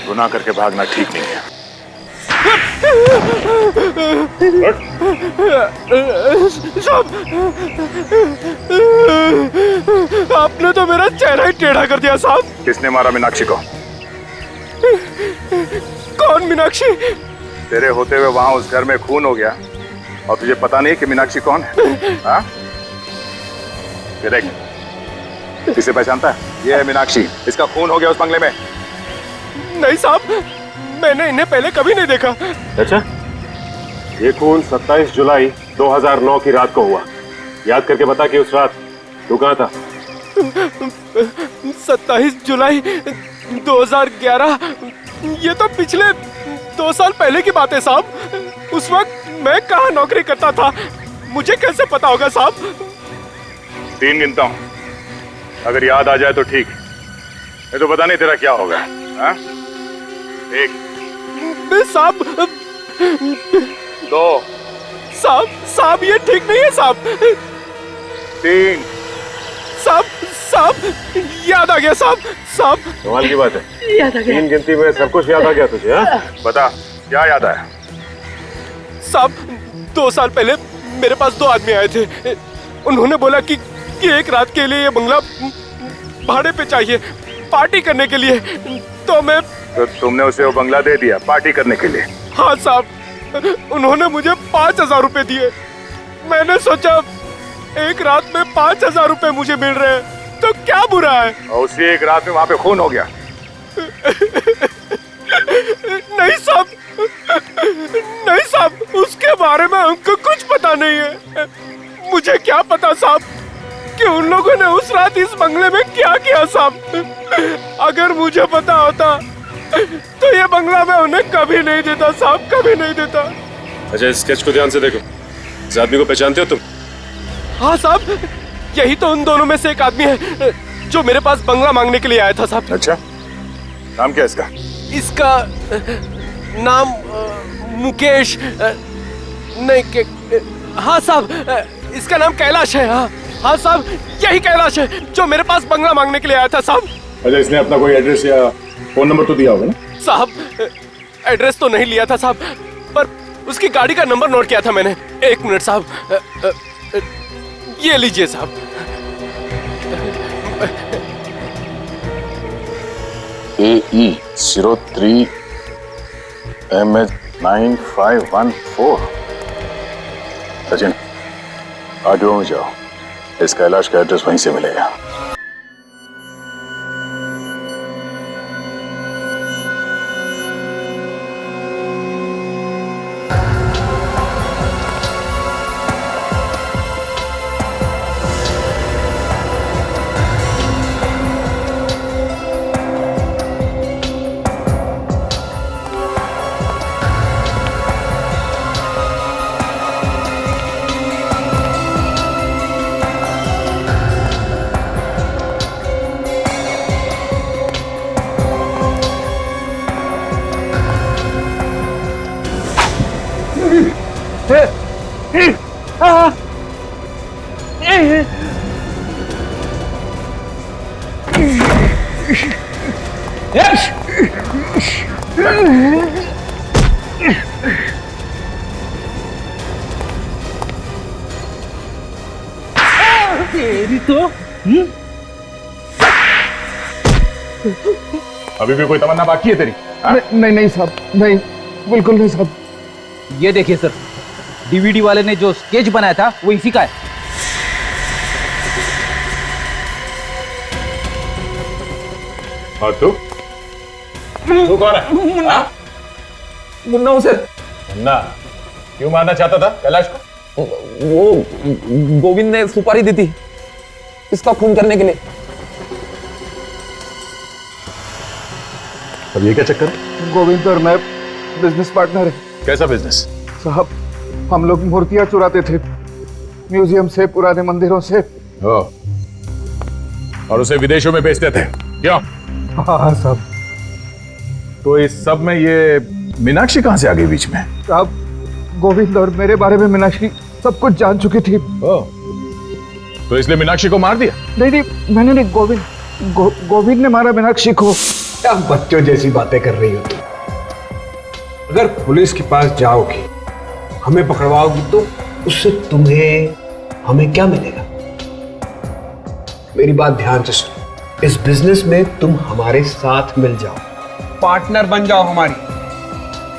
गुनाह करके भागना ठीक नहीं है। आपने तो मेरा चेहरा ही टेढ़ा कर दिया साहब। किसने मारा मीनाक्षी को? कौन मीनाक्षी? तेरे होते हुए वहां उस घर में खून हो गया और तुझे पता नहीं कि मीनाक्षी कौन है? हाँ? ये देख, किसे पहचानता है? ये है मीनाक्षी। इसका खून हो गया उस बंगले में। नहीं साहब, मैंने इन्हें पहले कभी नहीं देखा। अच्छा, ये खून 27 जुलाई 2009 की रात को हुआ। याद करके बता कि उस रात तू कहाँ था? 27 जुलाई 2011। ये तो पिछले 2 साल पहले की बात है साहब। उस वक्त मैं कहाँ नौकरी करता था, मुझे कैसे पता होगा साहब? 3 गिनता हूँ, अगर याद आ जाए तो ठीक, नहीं तो पता नहीं तेरा क्या होगा। हाँ? 1 साहब। 2 साहब ये ठीक नहीं है साहब। 3 साहब याद आ गया साहब। कमाल की बात है, याद आ गया। 3 गिनती में सब कुछ याद आ गया तुझे? हाँ? बता क्या याद आया? साहब 2 साल पहले मेरे पास 2 आदमी आए थे। उन्होंने बोला कि एक रात के लिए ये बंगला भाड़े पे चाहिए, पार्टी करने के लिए। तो तुमने उसे वो बंगला दे दिया पार्टी करने के लिए? हाँ साहब, उन्होंने मुझे 5000 रुपए दिए। मैंने सोचा एक रात में 5000 रुपए मुझे मिल रहे हैं तो क्या बुरा है। और उसी एक रात में वहां पे खून हो गया? नहीं साहब, उसके बारे में हमको कुछ पता नहीं है। मुझे क्या पता साहब कि उन लोगों ने उस रात इस बंगले में क्या किया साहब। अगर मुझे पता होता तो ये बंगला मैं उन्हें कभी नहीं देता साहब, कभी नहीं देता। अच्छा, इस स्केच को ध्यान से देखो। इस आदमी को पहचानते हो तुम? हाँ साहब, यही तो उन दोनों में से एक आदमी है जो मेरे पास बंगला मांगने के लिए आया था साहब। अच्छा, नाम क्या है इसका? इसका नाम मुकेश नहीं, हाँ साहब इसका नाम कैलाश है। हाँ साहब, यही कैलाश है जो मेरे पास बंगला मांगने के लिए आया था साहब। अच्छा, इसने अपना कोई एड्रेस या फोन नंबर तो दिया होगा ना? साहब एड्रेस तो नहीं लिया था साहब, पर उसकी गाड़ी का नंबर नोट किया था मैंने। 1 मिनट साहब, ये लीजिए साहब। AE 03 MH 9514। सचिन, आगे में जाओ, इस कैलाश का एड्रेस वहीं से मिलेगा। तेरी तो अभी भी कोई तमन्ना बाकी है तेरी? नहीं साहब, नहीं, बिल्कुल नहीं साहब। ये देखिए सर, डीवीडी वाले ने जो स्केच बनाया था वो इसी का है। और तू कौन है? मुन्ना हूँ सर। मुन्ना क्यों मारना चाहता था कैलाश को? वो गोविंद ने सुपारी दी थी इसका खून करने के लिए। अब ये क्या चक्कर है? गोविंद और मैं बिजनेस पार्टनर है। कैसा बिजनेस? साहब हम लोग मूर्तियां चुराते थे म्यूजियम से, पुराने मंदिरों से। और उसे विदेशों में बेचते थे क्यों? हाँ साहब। तो इस सब में ये मीनाक्षी कहां से आ गई बीच में? साहब गोविंद और मेरे बारे में मीनाक्षी सब कुछ जान चुकी थी। तो इसलिए मीनाक्षी को मार दिया? नहीं, मैंने नहीं, गोविंद ने मारा मीनाक्षी को। क्या बच्चों जैसी बातें कर रही हो तुम? अगर पुलिस के पास जाओगी, हमें पकड़वाओगी, तो उससे तुम्हें हमें क्या मिलेगा? मेरी बात ध्यान से सुनो। इस बिजनेस में तुम हमारे साथ मिल जाओ, पार्टनर बन जाओ हमारी,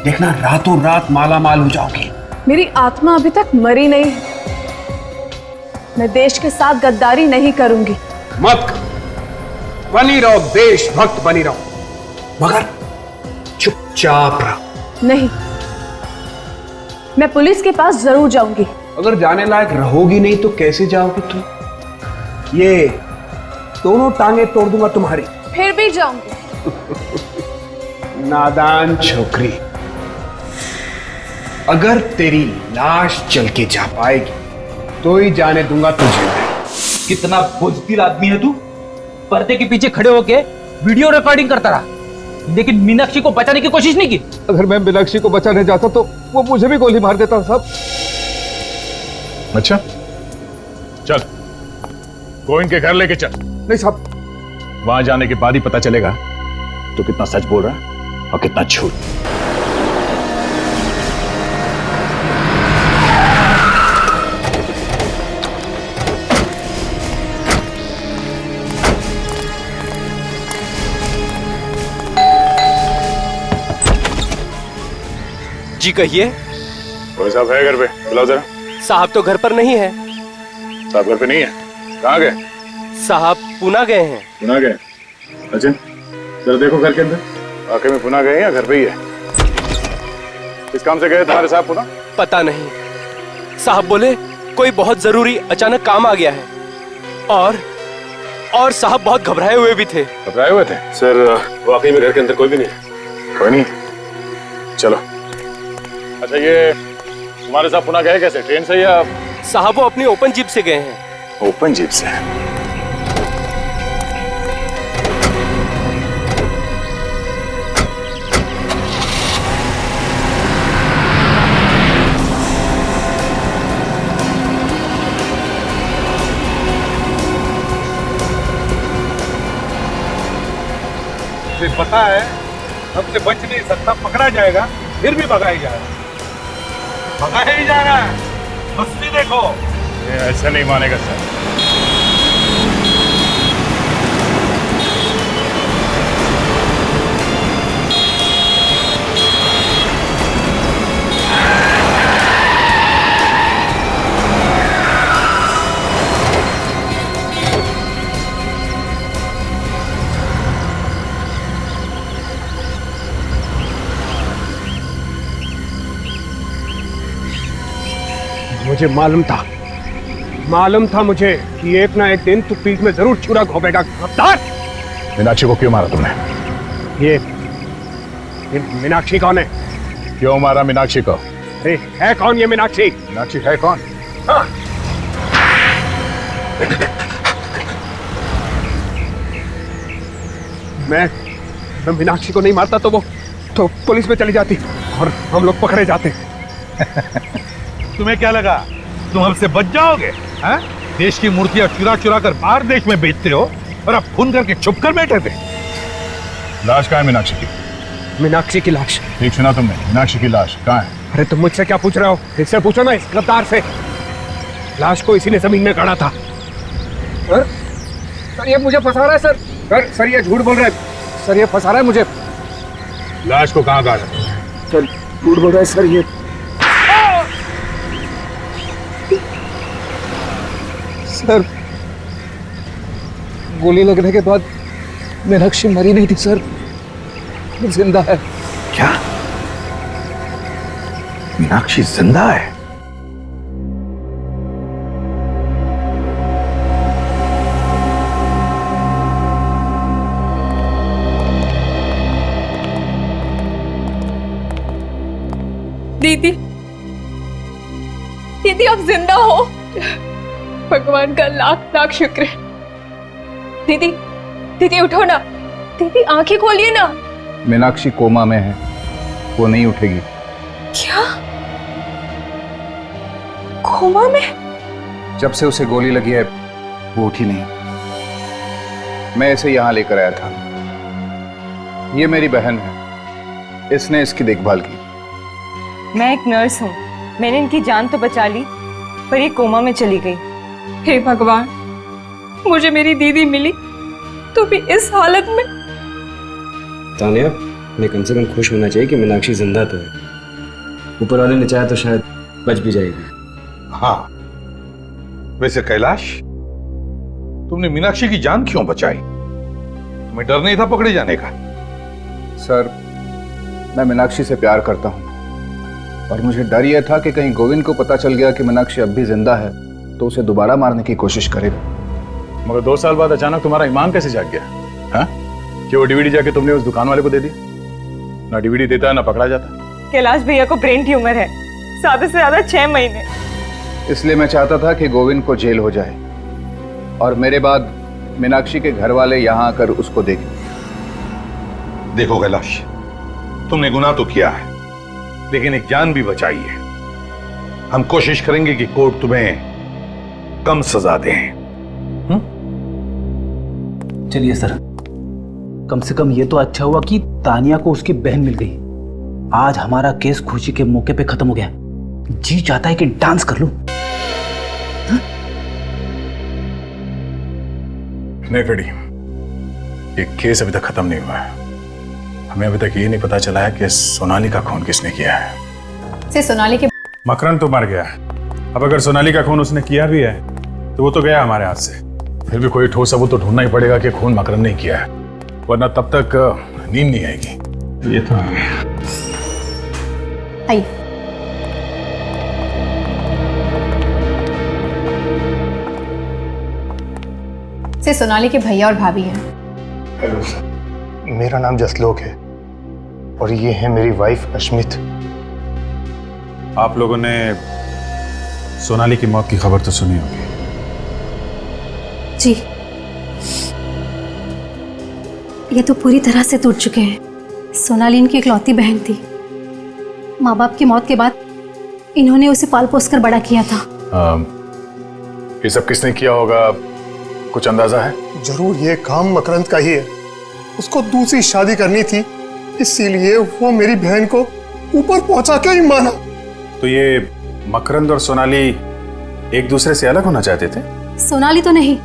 देखना रातों रात माला माल हो जाओगी। मेरी आत्मा अभी तक मरी नहीं है। मैं देश के साथ गद्दारी नहीं करूंगी। मत बनी रहो, देशभक्त बनी रहो, मगर चुपचाप रहो। नहीं, मैं पुलिस के पास जरूर जाऊंगी। अगर जाने लायक रहोगी नहीं तो कैसे जाओगी तुम? ये दोनों टांगे तोड़ दूंगा तुम्हारी। फिर भी जाऊंगी। नादान छोकरी, अगर तेरी लाश चल के जा पाएगी तो ही जाने दूंगा तुझे। कितना बुज़दिल आदमी है तू। पर्दे के पीछे खड़े होके वीडियो रिकॉर्डिंग करता रहा, लेकिन मीनाक्षी को बचाने की कोशिश नहीं की। अगर मैं मीनाक्षी को बचाने जाता तो वो मुझे भी गोली मार देता साहब। अच्छा चल, गोविंद के घर लेके चल। नहीं साहब, वहां जाने के बाद ही पता चलेगा तो कितना सच बोल रहा है और कितना झूठ। जी कहिए। कोई साहब है घर पे? बुलाओ जरा। साहब तो घर पर नहीं है। साहब घर पे नहीं है? कहाँ गए? साहब पुणे गए हैं। पुणे गए? अच्छा जरा देखो घर के अंदर, वाकई में पुणे गए या घर पे ही है? किस काम से गए तुम्हारे साहब पुणे? पता नहीं, साहब बोले कोई बहुत जरूरी अचानक काम आ गया है। और साहब बहुत घबराए हुए भी थे। घबराए हुए थे? सर वाकई में घर के अंदर कोई भी नहीं है। कोई नहीं? चलो। अच्छा ये तुम्हारे साहब पुणे गए कैसे? ट्रेन से या? साहब वो अपनी ओपन जीप से गए हैं। ओपन जीप से? पता है हमसे बच नहीं सकता, पकड़ा जाएगा, फिर भी भगाया जाएगा, भगाया ही जाएगा। बस भी देखो। ये ऐसा नहीं मानेगा सर। मुझे मालूम था मुझे कि एक ना एक दिन तू पीठ में जरूर छुरा घोंपेगा। गद्दार! मीनाक्षी को क्यों मारा तुमने? ये मीनाक्षी कौन है? क्यों मारा मीनाक्षी को? अरे है कौन ये मीनाक्षी? मीनाक्षी है कौन? हाँ। मैं मीनाक्षी को नहीं मारता तो वो तो पुलिस में चली जाती और हम लोग पकड़े जाते। तुम्हें क्या लगा तुम हमसे बच जाओगे? हाँ? देश की मूर्तियां चुरा चुरा कर बाहर देश में बेचते हो और अब खून करके छुप कर बैठे थे। लाश कहाँ है मीनाक्षी की? मीनाक्षी की लाश? ठीक सुना तुमने, मीनाक्षी की लाश कहाँ है? अरे तुम मुझसे क्या पूछ रहे हो? इससे पूछो ना, इस गद्दार से। लाश को इसी ने जमीन में गाड़ा था। सर ये मुझे फंसा रहा है सर। सर ये झूठ बोल रहा है सर, ये फंसा रहा है मुझे। लाश को कहाँ गाड़ा? सर झूठ बोल रहा है सर ये। सर, गोली लगने के बाद मीनाक्षी मरी नहीं थी सर, जिंदा है। क्या? मीनाक्षी जिंदा है? दीदी, दीदी आप जिंदा हो, भगवान का लाख लाख शुक्र है। दीदी, दीदी उठो ना, दीदी आंखें खोलिए ना। मीनाक्षी कोमा में है, वो नहीं उठेगी। क्या? कोमा में? जब से उसे गोली लगी है वो उठी नहीं। मैं इसे यहां लेकर आया था। ये मेरी बहन है, इसने इसकी देखभाल की। मैं एक नर्स हूँ, मैंने इनकी जान तो बचा ली, पर ये कोमा में चली गई। हे भगवान, मुझे मेरी दीदी मिली तो भी इस हालत में। तानिया, मैं कम से कम खुश होना चाहिए कि मीनाक्षी जिंदा तो है। ऊपर वाले ने चाहा तो शायद बच भी जाएगी। हाँ, वैसे कैलाश, तुमने मीनाक्षी की जान क्यों बचाई? तुम्हें डर नहीं था पकड़े जाने का? सर, मैं मीनाक्षी से प्यार करता हूं और मुझे डर यह था कि कहीं गोविंद को पता चल गया कि मीनाक्षी अब भी जिंदा है तो उसे दोबारा मारने की कोशिश करेगा। मगर 2 साल बाद अचानक तुम्हारा ईमान कैसे जाग गया? हाँ? कि वो डीवीडी जाके तुमने उस दुकान वाले को दे दिया? ना डीवीडी देता है ना पकड़ा जाता। कैलाश भैया को ब्रेन ट्यूमर है, ज्यादा से ज्यादा 6 महीने। इसलिए मैं चाहता था कि गोविंद को जेल हो जाए और मेरे बाद मीनाक्षी के घर वाले यहां आकर उसको देखें। देखो कैलाश, तुमने गुनाह तो किया है, लेकिन एक जान भी बचाई है। हम कोशिश करेंगे कि कोर्ट तुम्हें कम सजा दे। चलिए सर, कम से कम ये तो अच्छा हुआ कि तानिया को उसकी बहन मिल गई। आज हमारा केस खुशी के मौके पे खत्म हो गया। जी चाहता है कि डांस कर लूं। नहीं फ्रेडी, ये केस अभी तक खत्म नहीं हुआ है। हमें अभी तक ये नहीं पता चला है कि सोनाली का खून किसने किया है। से सोनाली के मकरंद तो मर गया, अब अगर सोनाली का खून उसने किया भी है तो वो तो गया हमारे हाथ से। फिर भी कोई ठोस सबूत तो ढूंढना ही पड़ेगा कि खून मकरंद ने किया है, वरना तब तक नींद नहीं आएगी। ये तो आइए। से सोनाली के भैया और भाभी हैं। हेलो सर, मेरा नाम जसलोक है और ये है मेरी वाइफ अश्मित। आप लोगों ने सोनाली की मौत की खबर तो सुनी होगी। जी, ये तो पूरी तरह से टूट चुके हैं। सोनाली इनकी इकलौती बहन थी। माँ बाप की मौत के बाद इन्होंने उसे पाल पोस कर बड़ा किया था। ये सब किसने किया होगा, कुछ अंदाजा है? जरूर ये काम मकरंद का ही है। उसको दूसरी शादी करनी थी, इसीलिए वो मेरी बहन को ऊपर पहुंचा के ही माना। तो ये मकरंद और सोनाली एक दूसरे से अलग होना चाहते थे? सोनाली तो नहीं,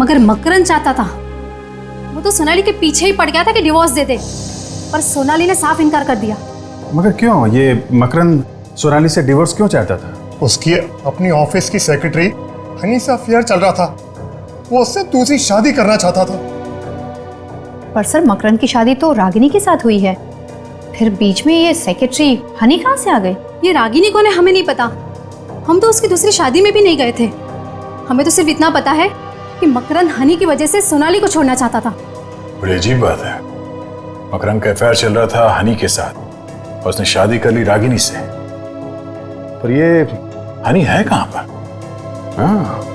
मगर मकरंद चाहता था। वो तो सोनाली के पीछे ही पड़ गया था कि डिवोर्स दे दे, पर सोनाली ने साफ इनकार कर दिया। मगर क्यों? ये मकरंद सोनाली से डिवोर्स क्यों चाहता था? उसकी अपनी ऑफिस की सेक्रेटरी हनी से अफेयर चल रहा था, वो उससे दूसरी शादी करना चाहता था। पर सर, मकरंद की शादी तो रागिनी के साथ हुई है, फिर बीच में ये सेक्रेटरी हनी कहाँ से आ गई? ये रागिनी कौन है हमें नहीं पता। हम तो उसकी दूसरी शादी में भी नहीं गए थे। हमें तो सिर्फ इतना पता है कि मकरंद हनी की वजह से सोनाली को छोड़ना चाहता था। बड़ी अजीब बात है, मकरंद का अफेयर चल रहा था हनी के साथ और उसने शादी कर ली रागिनी से। पर ये हनी है कहां पर? हाँ,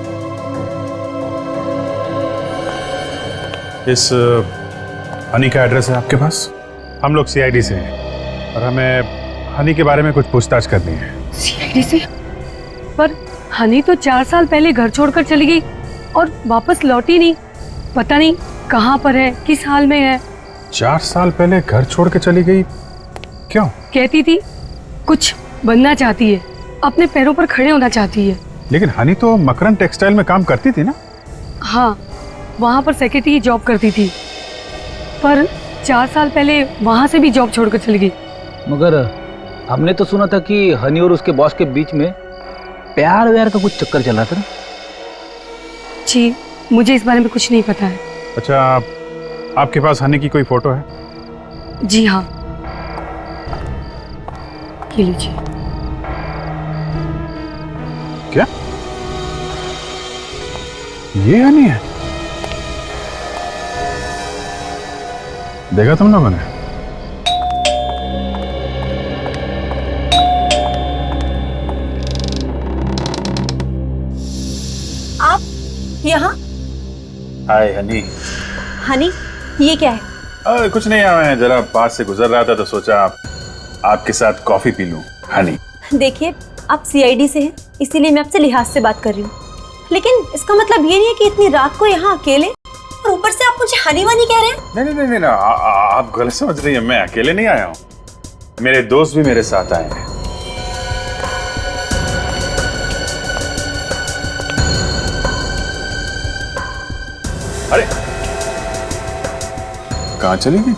इस हनी का एड्रेस है आपके पास? हम लोग सीआईडी से हैं और हमें हनी के बारे में कुछ पूछताछ करनी है। सीआईडी से? पर हनी तो 4 साल पहले घर छोड़कर चली गई और वापस लौटी नहीं। पता नहीं कहाँ पर है, किस हाल में है। 4 साल पहले घर छोड़ के चली गई? क्यों? कहती थी कुछ बनना चाहती है, अपने पैरों पर खड़े होना चाहती है। लेकिन हनी तो मकरंद टेक्सटाइल में काम करती थी ना? हाँ, वहाँ पर सेक्रेटरी जॉब करती थी, पर 4 साल पहले वहाँ से भी जॉब छोड़कर चली गई। मगर हमने तो सुना था कि हनी और उसके बॉस के बीच में प्यार व्यार का कुछ चक्कर चल रहा था ना? जी मुझे इस बारे में कुछ नहीं पता है। अच्छा, आपके पास हनी की कोई फोटो है? जी हाँ, ये लीजिए। क्या ये हनी है? देखा तुम लोगों ने? आप यहाँ? हाय हनी। हनी, ये क्या है? कुछ नहीं, मैं जरा पास से गुजर रहा था तो सोचा आपके साथ कॉफी पी लूं। हनी देखिए, आप सीआईडी से हैं, इसीलिए मैं आपसे लिहाज से बात कर रही हूँ, लेकिन इसका मतलब ये नहीं है कि इतनी रात को यहाँ अकेले, और ऊपर से आप मुझे हनी वानी कह रहे हैं। नहीं नहीं नहीं, आप गलत समझ रही हैं। मैं अकेले नहीं आया हूँ, मेरे दोस्त भी मेरे साथ आए हैं। अरे कहाँ चली गई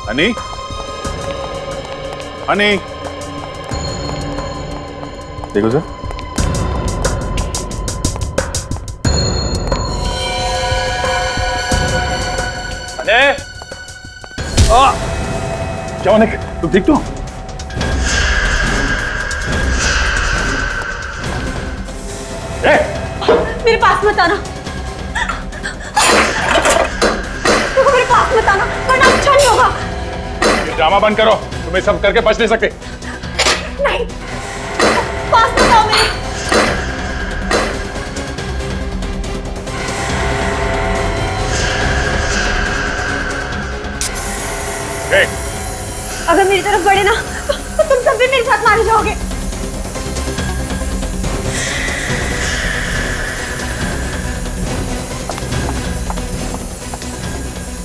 हनी? हनी देखो सर। क्या होने? तुम ठीक तो? मेरे पास मत आना, मेरे पास मत आना, वरना अच्छा नहीं होगा। ये ड्रामा बंद करो, तुम्हें सब करके बच नहीं सकते। नहीं, पास मत आओ मेरे। अगर मेरी तरफ बढ़े ना तो तुम सब भी मेरे साथ मारे जाओगे।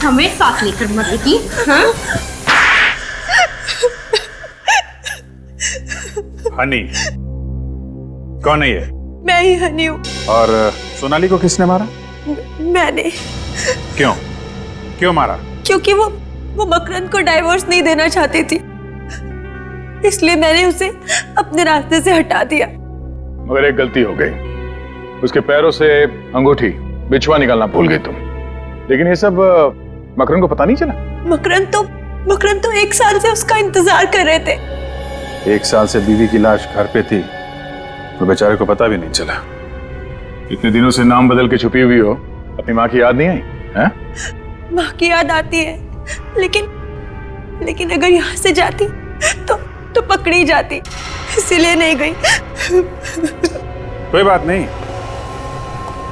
हमें साथ लेकर मरेगी, हाँ? हनी कौन है ये? मैं ही हनी हूँ। और सोनाली को किसने मारा? मैंने। क्यों क्यों मारा? क्योंकि वो मकरंद को डाइवोर्स नहीं देना चाहती थी, इसलिए मैंने उसे अपने रास्ते से हटा दिया। मगर एक गलती हो गई, उसके पैरों से अंगूठी बिछुआ निकालना भूल गई तुम। लेकिन ये सब मकरंद को पता नहीं चला? मकरंद तो 1 साल से उसका इंतजार कर रहे थे। 1 साल से बीवी की लाश घर पे थी, तो बेचारे को पता भी नहीं चला। इतने दिनों से नाम बदल के छुपी हुई हो, अपनी माँ की याद नहीं आई? हैं? माँ की याद आती है, लेकिन अगर यहाँ से जाती तो पकड़ी जाती, इसीलिए नहीं गई। कोई बात नहीं,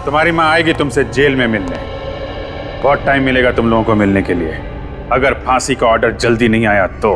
तुम्हारी माँ आएगी तुमसे जेल में मिलने। बहुत टाइम मिलेगा तुम लोगों को मिलने के लिए, अगर फांसी का ऑर्डर जल्दी नहीं आया तो।